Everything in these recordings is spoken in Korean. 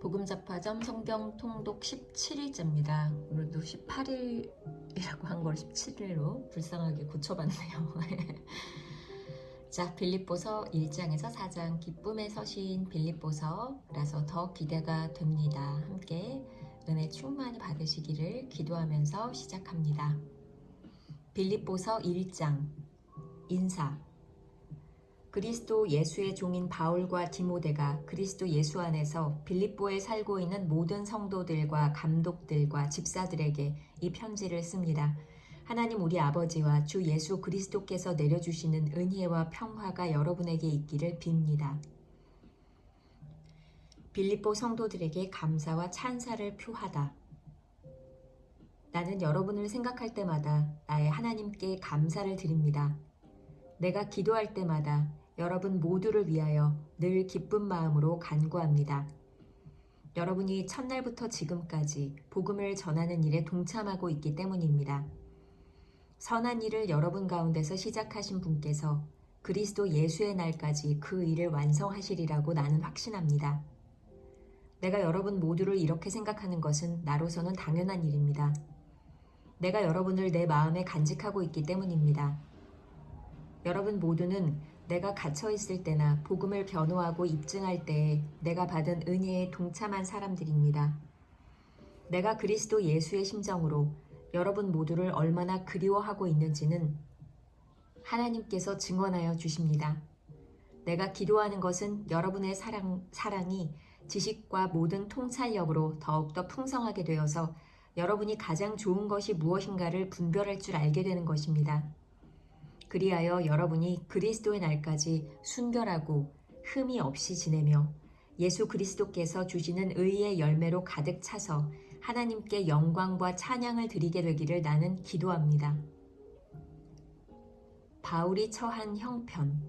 복음잡화점 성경 통독 17일째입니다. 오늘도 18일이라고 한 걸 17일로 불쌍하게 고쳐봤네요. 자, 빌립보서 1장에서 4장 기쁨의 서신 빌립보서라서 더 기대가 됩니다. 함께 은혜 충만히 받으시기를 기도하면서 시작합니다. 빌립보서 1장 인사. 그리스도 예수의 종인 바울과 디모데가 그리스도 예수 안에서 빌립보에 살고 있는 모든 성도들과 감독들과 집사들에게 이 편지를 씁니다. 하나님 우리 아버지와 주 예수 그리스도께서 내려주시는 은혜와 평화가 여러분에게 있기를 빕니다. 빌립보 성도들에게 감사와 찬사를 표하다. 나는 여러분을 생각할 때마다 나의 하나님께 감사를 드립니다. 내가 기도할 때마다 여러분 모두를 위하여 늘 기쁜 마음으로 간구합니다. 여러분이 첫날부터 지금까지 복음을 전하는 일에 동참하고 있기 때문입니다. 선한 일을 여러분 가운데서 시작하신 분께서 그리스도 예수의 날까지 그 일을 완성하시리라고 나는 확신합니다. 내가 여러분 모두를 이렇게 생각하는 것은 나로서는 당연한 일입니다. 내가 여러분을 내 마음에 간직하고 있기 때문입니다. 여러분 모두는 내가 갇혀있을 때나 복음을 변호하고 입증할 때에 내가 받은 은혜에 동참한 사람들입니다. 내가 그리스도 예수의 심정으로 여러분 모두를 얼마나 그리워하고 있는지는 하나님께서 증언하여 주십니다. 내가 기도하는 것은 여러분의 사랑이 지식과 모든 통찰력으로 더욱더 풍성하게 되어서 여러분이 가장 좋은 것이 무엇인가를 분별할 줄 알게 되는 것입니다. 그리하여 여러분이 그리스도의 날까지 순결하고 흠이 없이 지내며 예수 그리스도께서 주시는 의의 열매로 가득 차서 하나님께 영광과 찬양을 드리게 되기를 나는 기도합니다. 바울이 처한 형편.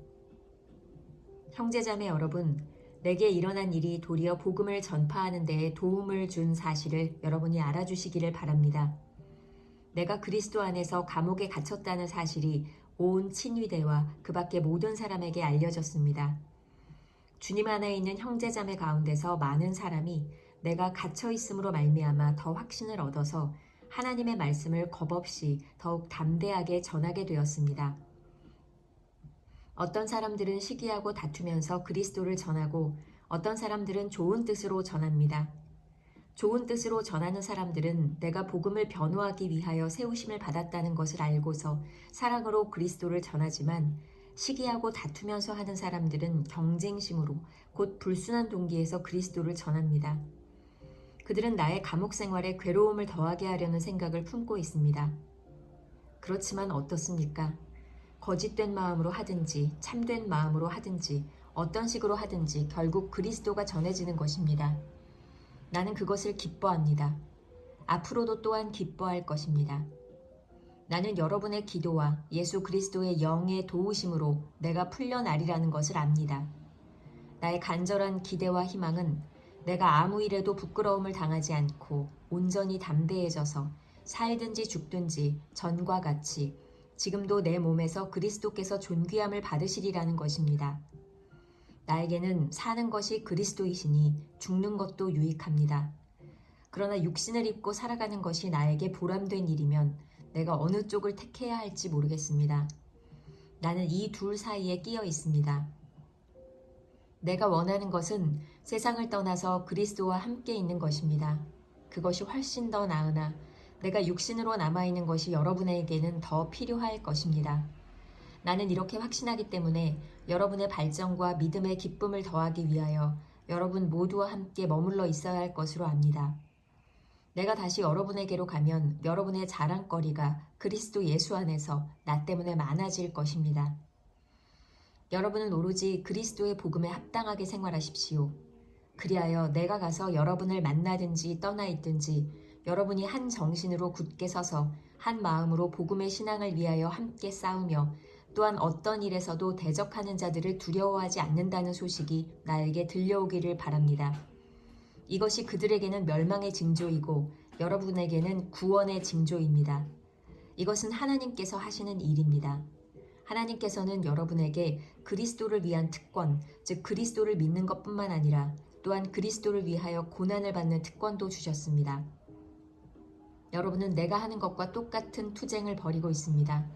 형제자매 여러분, 내게 일어난 일이 도리어 복음을 전파하는 데에 도움을 준 사실을 여러분이 알아주시기를 바랍니다. 내가 그리스도 안에서 감옥에 갇혔다는 사실이 온 친위대와 그 밖의 모든 사람에게 알려졌습니다. 주님 안에 있는 형제자매 가운데서 많은 사람이 내가 갇혀 있음으로 말미암아 더 확신을 얻어서 하나님의 말씀을 겁없이 더욱 담대하게 전하게 되었습니다. 어떤 사람들은 시기하고 다투면서 그리스도를 전하고 어떤 사람들은 좋은 뜻으로 전합니다. 좋은 뜻으로 전하는 사람들은 내가 복음을 변호하기 위하여 세우심을 받았다는 것을 알고서 사랑으로 그리스도를 전하지만 시기하고 다투면서 하는 사람들은 경쟁심으로 곧 불순한 동기에서 그리스도를 전합니다. 그들은 나의 감옥 생활에 괴로움을 더하게 하려는 생각을 품고 있습니다. 그렇지만 어떻습니까? 거짓된 마음으로 하든지 참된 마음으로 하든지 어떤 식으로 하든지 결국 그리스도가 전해지는 것입니다. 나는 그것을 기뻐합니다. 앞으로도 또한 기뻐할 것입니다. 나는 여러분의 기도와 예수 그리스도의 영의 도우심으로 내가 풀려나리라는 것을 압니다. 나의 간절한 기대와 희망은 내가 아무 일에도 부끄러움을 당하지 않고 온전히 담대해져서 살든지 죽든지 전과 같이 지금도 내 몸에서 그리스도께서 존귀함을 받으시리라는 것입니다. 나에게는 사는 것이 그리스도이시니 죽는 것도 유익합니다. 그러나 육신을 입고 살아가는 것이 나에게 보람된 일이면 내가 어느 쪽을 택해야 할지 모르겠습니다. 나는 이 둘 사이에 끼어 있습니다. 내가 원하는 것은 세상을 떠나서 그리스도와 함께 있는 것입니다. 그것이 훨씬 더 나으나 내가 육신으로 남아있는 것이 여러분에게는 더 필요할 것입니다. 나는 이렇게 확신하기 때문에 여러분의 발전과 믿음의 기쁨을 더하기 위하여 여러분 모두와 함께 머물러 있어야 할 것으로 압니다. 내가 다시 여러분에게로 가면 여러분의 자랑거리가 그리스도 예수 안에서 나 때문에 많아질 것입니다. 여러분은 오로지 그리스도의 복음에 합당하게 생활하십시오. 그리하여 내가 가서 여러분을 만나든지 떠나 있든지 여러분이 한 정신으로 굳게 서서 한 마음으로 복음의 신앙을 위하여 함께 싸우며 또한 어떤 일에서도 대적하는 자들을 두려워하지 않는다는 소식이 나에게 들려오기를 바랍니다. 이것이 그들에게는 멸망의 징조이고 여러분에게는 구원의 징조입니다. 이것은 하나님께서 하시는 일입니다. 하나님께서는 여러분에게 그리스도를 위한 특권, 즉 그리스도를 믿는 것뿐만 아니라 또한 그리스도를 위하여 고난을 받는 특권도 주셨습니다. 여러분은 내가 하는 것과 똑같은 투쟁을 벌이고 있습니다.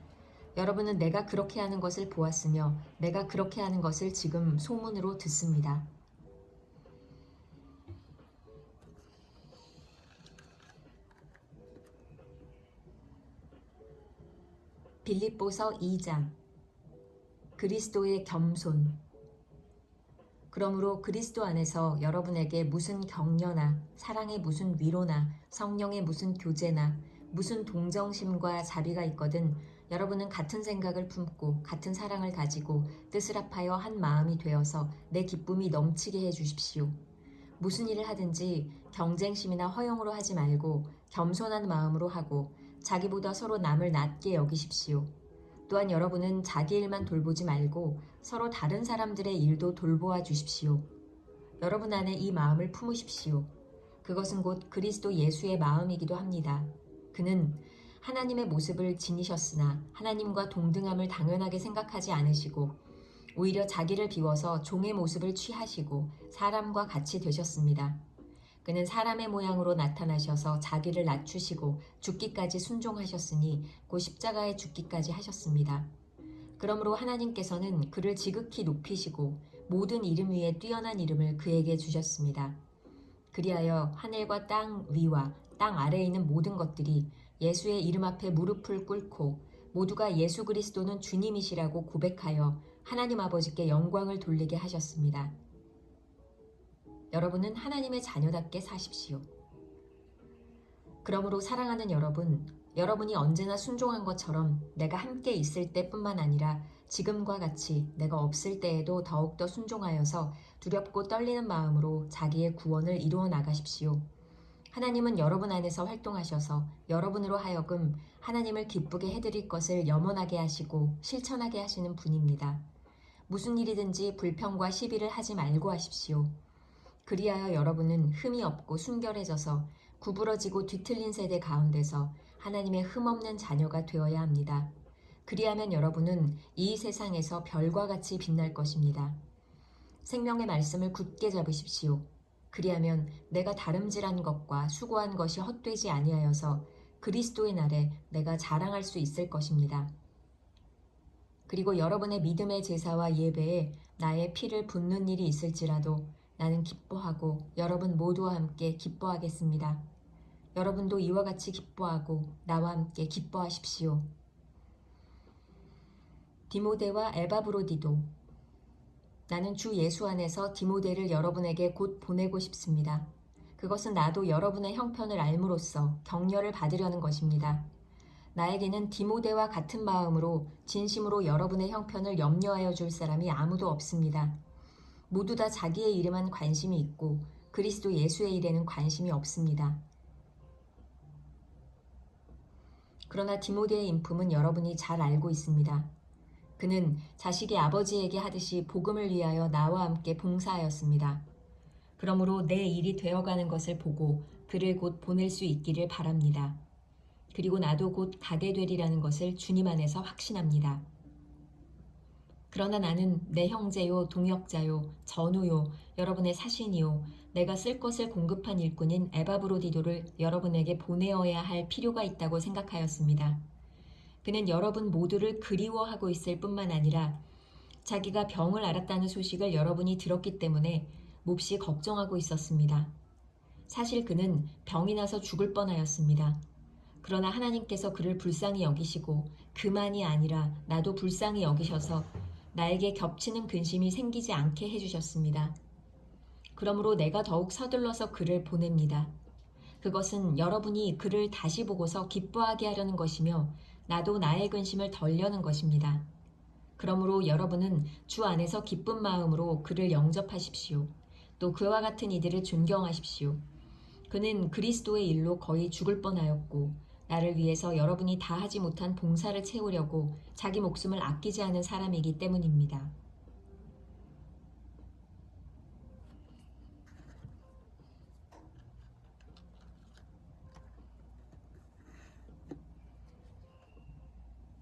여러분은 내가 그렇게 하는 것을 보았으며 내가 그렇게 하는 것을 지금 소문으로 듣습니다. 빌립보서 2장. 그리스도의 겸손. 그러므로 그리스도 안에서 여러분에게 무슨 격려나 사랑의 무슨 위로나 성령의 무슨 교제나 무슨 동정심과 자비가 있거든 여러분은 같은 생각을 품고 같은 사랑을 가지고 뜻을 합하여 한 마음이 되어서 내 기쁨이 넘치게 해 주십시오. 무슨 일을 하든지 경쟁심이나 허영으로 하지 말고 겸손한 마음으로 하고 자기보다 서로 남을 낮게 여기십시오. 또한 여러분은 자기 일만 돌보지 말고 서로 다른 사람들의 일도 돌보아 주십시오. 여러분 안에 이 마음을 품으십시오. 그것은 곧 그리스도 예수의 마음이기도 합니다. 그는 하나님의 모습을 지니셨으나 하나님과 동등함을 당연하게 생각하지 않으시고 오히려 자기를 비워서 종의 모습을 취하시고 사람과 같이 되셨습니다. 그는 사람의 모양으로 나타나셔서 자기를 낮추시고 죽기까지 순종하셨으니 곧 십자가에 죽기까지 하셨습니다. 그러므로 하나님께서는 그를 지극히 높이시고 모든 이름 위에 뛰어난 이름을 그에게 주셨습니다. 그리하여 하늘과 땅 위와 땅 아래에 있는 모든 것들이 예수의 이름 앞에 무릎을 꿇고 모두가 예수 그리스도는 주님이시라고 고백하여 하나님 아버지께 영광을 돌리게 하셨습니다. 여러분은 하나님의 자녀답게 사십시오. 그러므로 사랑하는 여러분, 여러분이 언제나 순종한 것처럼 내가 함께 있을 때뿐만 아니라 지금과 같이 내가 없을 때에도 더욱더 순종하여서 두렵고 떨리는 마음으로 자기의 구원을 이루어 나가십시오. 하나님은 여러분 안에서 활동하셔서 여러분으로 하여금 하나님을 기쁘게 해드릴 것을 염원하게 하시고 실천하게 하시는 분입니다. 무슨 일이든지 불평과 시비를 하지 말고 하십시오. 그리하여 여러분은 흠이 없고 순결해져서 구부러지고 뒤틀린 세대 가운데서 하나님의 흠없는 자녀가 되어야 합니다. 그리하면 여러분은 이 세상에서 별과 같이 빛날 것입니다. 생명의 말씀을 굳게 잡으십시오. 그리하면 내가 다름질한 것과 수고한 것이 헛되지 아니하여서 그리스도의 날에 내가 자랑할 수 있을 것입니다. 그리고 여러분의 믿음의 제사와 예배에 나의 피를 붓는 일이 있을지라도 나는 기뻐하고 여러분 모두와 함께 기뻐하겠습니다. 여러분도 이와 같이 기뻐하고 나와 함께 기뻐하십시오. 디모데와 에바브로디도. 나는 주 예수 안에서 디모데를 여러분에게 곧 보내고 싶습니다. 그것은 나도 여러분의 형편을 알므로써 격려를 받으려는 것입니다. 나에게는 디모데와 같은 마음으로 진심으로 여러분의 형편을 염려하여 줄 사람이 아무도 없습니다. 모두 다 자기의 일에만 관심이 있고 그리스도 예수의 일에는 관심이 없습니다. 그러나 디모데의 인품은 여러분이 잘 알고 있습니다. 그는 자식이 아버지에게 하듯이 복음을 위하여 나와 함께 봉사하였습니다. 그러므로 내 일이 되어가는 것을 보고 그를 곧 보낼 수 있기를 바랍니다. 그리고 나도 곧 가게 되리라는 것을 주님 안에서 확신합니다. 그러나 나는 내 형제요, 동역자요, 전우요, 여러분의 사신이요, 내가 쓸 것을 공급한 일꾼인 에바브로디도를 여러분에게 보내어야 할 필요가 있다고 생각하였습니다. 그는 여러분 모두를 그리워하고 있을 뿐만 아니라 자기가 병을 앓았다는 소식을 여러분이 들었기 때문에 몹시 걱정하고 있었습니다. 사실 그는 병이 나서 죽을 뻔하였습니다. 그러나 하나님께서 그를 불쌍히 여기시고 그만이 아니라 나도 불쌍히 여기셔서 나에게 겹치는 근심이 생기지 않게 해주셨습니다. 그러므로 내가 더욱 서둘러서 그를 보냅니다. 그것은 여러분이 그를 다시 보고서 기뻐하게 하려는 것이며 나도 나의 근심을 덜려는 것입니다. 그러므로 여러분은 주 안에서 기쁜 마음으로 그를 영접하십시오. 또 그와 같은 이들을 존경하십시오. 그는 그리스도의 일로 거의 죽을 뻔하였고 나를 위해서 여러분이 다 하지 못한 봉사를 채우려고 자기 목숨을 아끼지 않은 사람이기 때문입니다.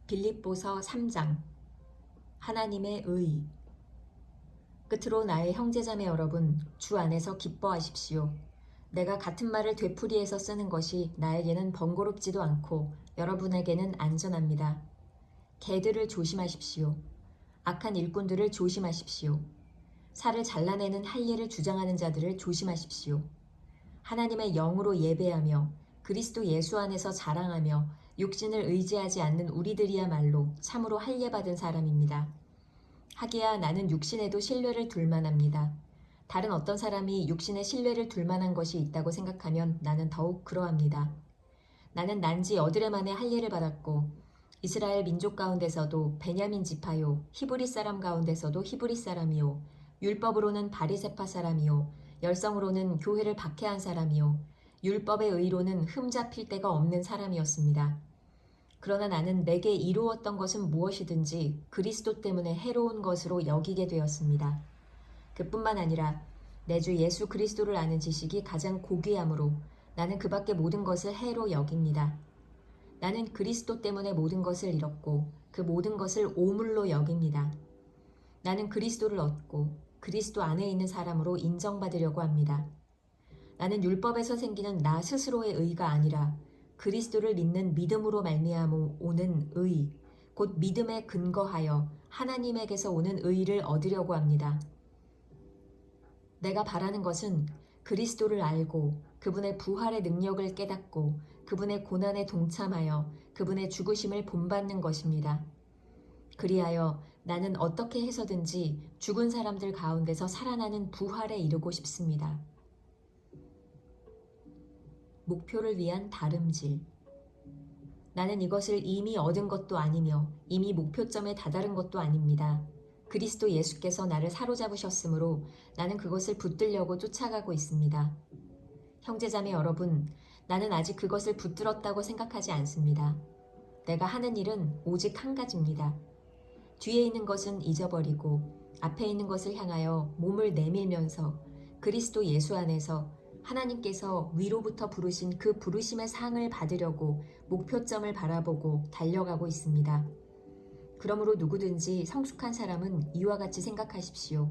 빌립보서 3장. 하나님의 의. 끝으로 나의 형제자매 여러분, 주 안에서 기뻐하십시오. 내가 같은 말을 되풀이해서 쓰는 것이 나에게는 번거롭지도 않고 여러분에게는 안전합니다. 개들을 조심하십시오. 악한 일꾼들을 조심하십시오. 살을 잘라내는 할례를 주장하는 자들을 조심하십시오. 하나님의 영으로 예배하며 그리스도 예수 안에서 자랑하며 육신을 의지하지 않는 우리들이야말로 참으로 할례받은 사람입니다. 하기야 나는 육신에도 신뢰를 둘 만합니다. 다른 어떤 사람이 육신에 신뢰를 둘 만한 것이 있다고 생각하면 나는 더욱 그러합니다. 나는 난지 여드레 만에 할례를 받았고 이스라엘 민족 가운데서도 베냐민 지파요 히브리 사람 가운데서도 히브리 사람이요 율법으로는 바리새파 사람이요 열성으로는 교회를 박해한 사람이요 율법의 의로는 흠잡힐 데가 없는 사람이었습니다. 그러나 나는 내게 이루었던 것은 무엇이든지 그리스도 때문에 해로운 것으로 여기게 되었습니다. 그뿐만 아니라 내 주 예수 그리스도를 아는 지식이 가장 고귀하므로 나는 그 밖의 모든 것을 해로 여깁니다. 나는 그리스도 때문에 모든 것을 잃었고 그 모든 것을 오물로 여깁니다. 나는 그리스도를 얻고 그리스도 안에 있는 사람으로 인정받으려고 합니다. 나는 율법에서 생기는 나 스스로의 의가 아니라 그리스도를 믿는 믿음으로 말미암아 오는 의, 곧 믿음에 근거하여 하나님에게서 오는 의를 얻으려고 합니다. 내가 바라는 것은 그리스도를 알고 그분의 부활의 능력을 깨닫고 그분의 고난에 동참하여 그분의 죽으심을 본받는 것입니다. 그리하여 나는 어떻게 해서든지 죽은 사람들 가운데서 살아나는 부활에 이르고 싶습니다. 목표를 위한 다름질. 나는 이것을 이미 얻은 것도 아니며 이미 목표점에 다다른 것도 아닙니다. 그리스도 예수께서 나를 사로잡으셨으므로 나는 그것을 붙들려고 쫓아가고 있습니다. 형제자매 여러분, 나는 아직 그것을 붙들었다고 생각하지 않습니다. 내가 하는 일은 오직 한 가지입니다. 뒤에 있는 것은 잊어버리고 앞에 있는 것을 향하여 몸을 내밀면서 그리스도 예수 안에서 하나님께서 위로부터 부르신 그 부르심의 상을 받으려고 목표점을 바라보고 달려가고 있습니다. 그러므로 누구든지 성숙한 사람은 이와 같이 생각하십시오.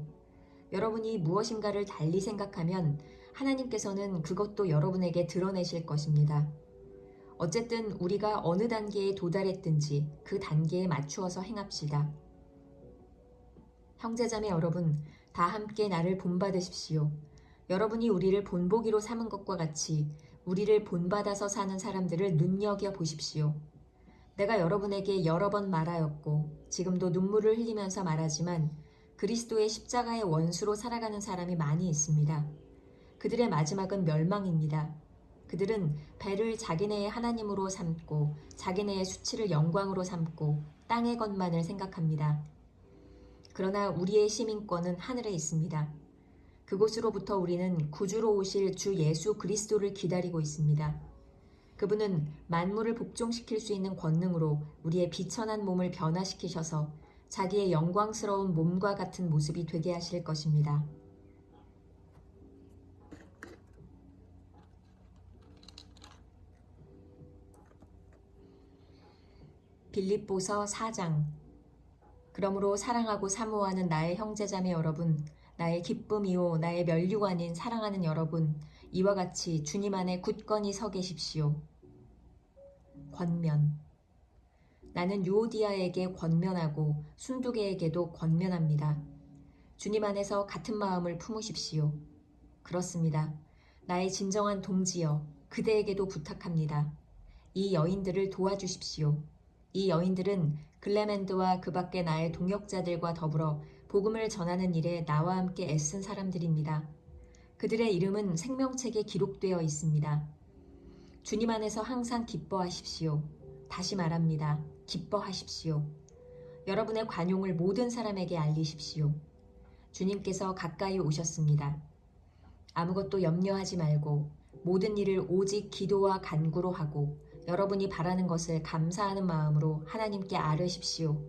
여러분이 무엇인가를 달리 생각하면 하나님께서는 그것도 여러분에게 드러내실 것입니다. 어쨌든 우리가 어느 단계에 도달했든지 그 단계에 맞추어서 행합시다. 형제자매 여러분, 다 함께 나를 본받으십시오. 여러분이 우리를 본보기로 삼은 것과 같이 우리를 본받아서 사는 사람들을 눈여겨보십시오. 내가 여러분에게 여러 번 말하였고 지금도 눈물을 흘리면서 말하지만 그리스도의 십자가의 원수로 살아가는 사람이 많이 있습니다. 그들의 마지막은 멸망입니다. 그들은 배를 자기네의 하나님으로 삼고 자기네의 수치를 영광으로 삼고 땅의 것만을 생각합니다. 그러나 우리의 시민권은 하늘에 있습니다. 그곳으로부터 우리는 구주로 오실 주 예수 그리스도를 기다리고 있습니다. 그분은 만물을 복종시킬 수 있는 권능으로 우리의 비천한 몸을 변화시키셔서 자기의 영광스러운 몸과 같은 모습이 되게 하실 것입니다. 빌립보서 4장. 그러므로 사랑하고 사모하는 나의 형제자매 여러분, 나의 기쁨이요 나의 면류가 아닌 사랑하는 여러분, 이와 같이 주님 안에 굳건히 서 계십시오. 권면. 나는 유오디아에게 권면하고 순두개에게도 권면합니다. 주님 안에서 같은 마음을 품으십시오. 그렇습니다. 나의 진정한 동지여, 그대에게도 부탁합니다. 이 여인들을 도와주십시오. 이 여인들은 글레멘드와 그 밖의 나의 동역자들과 더불어 복음을 전하는 일에 나와 함께 애쓴 사람들입니다. 그들의 이름은 생명책에 기록되어 있습니다. 주님 안에서 항상 기뻐하십시오. 다시 말합니다. 기뻐하십시오. 여러분의 관용을 모든 사람에게 알리십시오. 주님께서 가까이 오셨습니다. 아무것도 염려하지 말고 모든 일을 오직 기도와 간구로 하고 여러분이 바라는 것을 감사하는 마음으로 하나님께 아뢰십시오.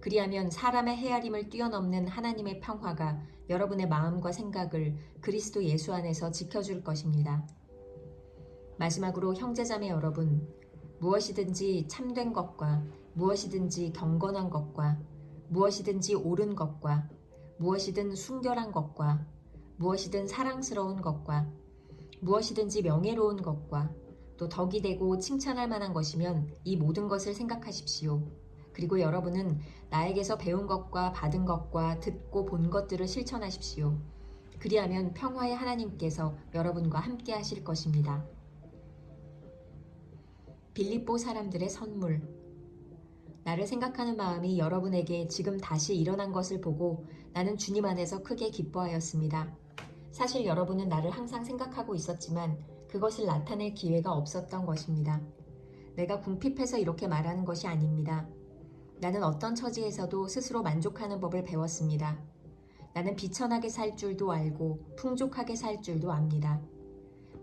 그리하면 사람의 헤아림을 뛰어넘는 하나님의 평화가 여러분의 마음과 생각을 그리스도 예수 안에서 지켜줄 것입니다. 마지막으로 형제자매 여러분, 무엇이든지 참된 것과 무엇이든지 경건한 것과 무엇이든지 옳은 것과 무엇이든 순결한 것과 무엇이든 사랑스러운 것과 무엇이든지 명예로운 것과 또 덕이 되고 칭찬할 만한 것이면 이 모든 것을 생각하십시오. 그리고 여러분은 나에게서 배운 것과 받은 것과 듣고 본 것들을 실천하십시오. 그리하면 평화의 하나님께서 여러분과 함께 하실 것입니다. 빌립보 사람들의 선물. 나를 생각하는 마음이 여러분에게 지금 다시 일어난 것을 보고 나는 주님 안에서 크게 기뻐하였습니다. 사실 여러분은 나를 항상 생각하고 있었지만 그것을 나타낼 기회가 없었던 것입니다. 내가 궁핍해서 이렇게 말하는 것이 아닙니다. 나는 어떤 처지에서도 스스로 만족하는 법을 배웠습니다. 나는 비천하게 살 줄도 알고 풍족하게 살 줄도 압니다.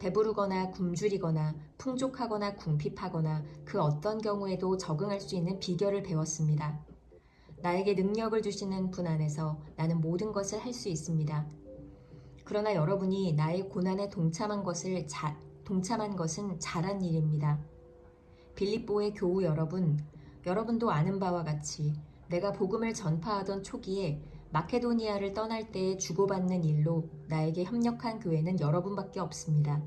배부르거나 굶주리거나 풍족하거나 궁핍하거나 그 어떤 경우에도 적응할 수 있는 비결을 배웠습니다. 나에게 능력을 주시는 분 안에서 나는 모든 것을 할 수 있습니다. 그러나 여러분이 나의 고난에 동참한 것은 잘한 일입니다. 빌립보의 교우 여러분, 여러분도 아는 바와 같이 내가 복음을 전파하던 초기에 마케도니아를 떠날 때에 주고받는 일로 나에게 협력한 교회는 여러분밖에 없습니다.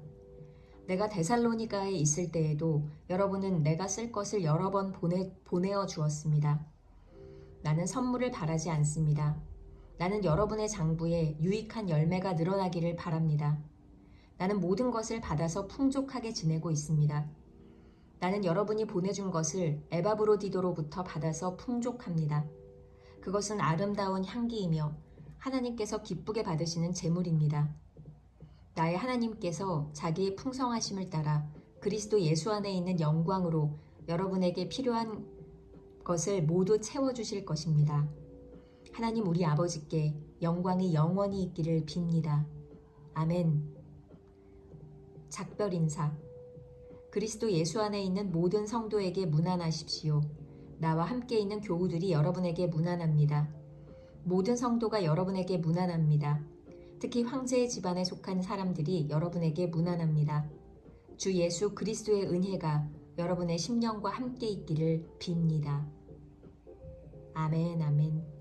내가 데살로니가에 있을 때에도 여러분은 내가 쓸 것을 여러 번 보내어 주었습니다. 나는 선물을 바라지 않습니다. 나는 여러분의 장부에 유익한 열매가 늘어나기를 바랍니다. 나는 모든 것을 받아서 풍족하게 지내고 있습니다. 나는 여러분이 보내준 것을 에바브로디도로부터 받아서 풍족합니다. 그것은 아름다운 향기이며 하나님께서 기쁘게 받으시는 제물입니다. 나의 하나님께서 자기의 풍성하심을 따라 그리스도 예수 안에 있는 영광으로 여러분에게 필요한 것을 모두 채워주실 것입니다. 하나님 우리 아버지께 영광이 영원히 있기를 빕니다. 아멘. 작별 인사. 그리스도 예수 안에 있는 모든 성도에게 문안하십시오. 나와 함께 있는 교우들이 여러분에게 문안합니다. 모든 성도가 여러분에게 문안합니다. 특히 황제의 집안에 속한 사람들이 여러분에게 문안합니다. 주 예수 그리스도의 은혜가 여러분의 심령과 함께 있기를 빕니다. 아멘, 아멘.